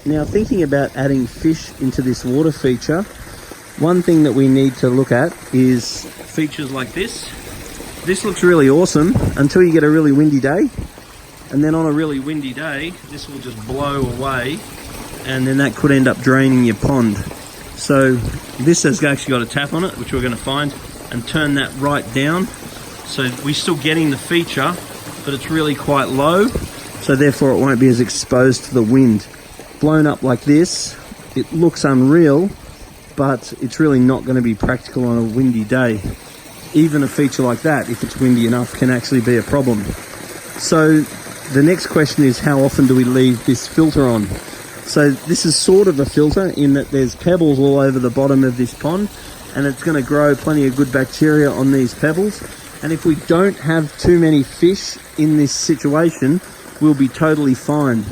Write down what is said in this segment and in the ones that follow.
Now, thinking about adding fish into this water feature, one thing that we need to look at is features like this. This looks really awesome until you get a really windy day. And then on a really windy day, this will just blow away, and then that could end up draining your pond. So this has actually got a tap on it, which we're going to find, and turn that right down. So we're still getting the feature, but it's really quite low. So therefore it won't be as exposed to the wind. Blown up like this, it looks unreal, but it's really not going to be practical on a windy day. Even a feature like that, if it's windy enough, can actually be a problem. So the next question is, how often do we leave this filter on? So this is sort of a filter in that there's pebbles all over the bottom of this pond, and it's going to grow plenty of good bacteria on these pebbles. And if we don't have too many fish in this situation, we'll be totally fine.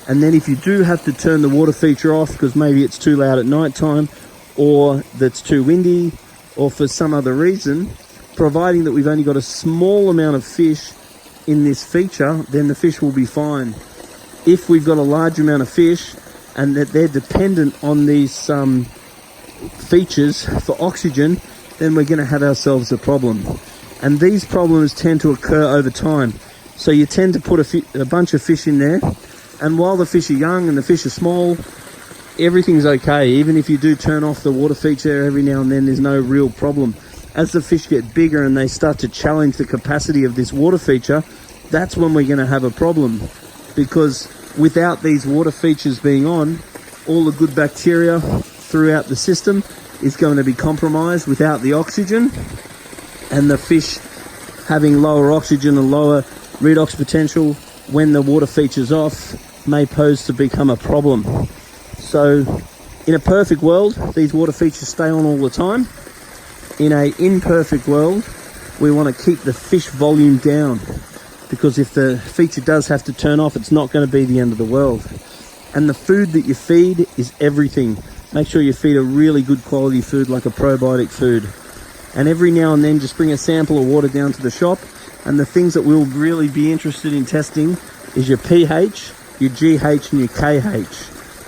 And then if you do have to turn the water feature off because maybe it's too loud at night time, or that's too windy, or for some other reason, providing that we've only got a small amount of fish in this feature, then the fish will be fine. If we've got a large amount of fish and that they're dependent on these features for oxygen, then we're going to have ourselves a problem. And these problems tend to occur over time. So you tend to put a bunch of fish in there, and while the fish are young and the fish are small, everything's okay. Even if you do turn off the water feature every now and then, there's no real problem. As the fish get bigger and they start to challenge the capacity of this water feature, that's when we're going to have a problem. Because without these water features being on, all the good bacteria throughout the system is going to be compromised without the oxygen, and the fish having lower oxygen and lower redox potential when the water feature's off may pose to become a problem. So in a perfect world, these water features stay on all the time. In a imperfect world, we want to keep the fish volume down, because if the feature does have to turn off, it's not going to be the end of the world. And the food that you feed is everything. Make sure you feed a really good quality food, like a probiotic food. And every now and then just bring a sample of water down to the shop. And the things that we'll really be interested in testing is your pH, your GH and your KH.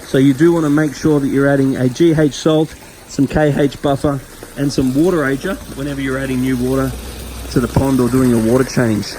So you do want to make sure that you're adding a GH salt, some KH buffer, and some water ager whenever you're adding new water to the pond or doing a water change.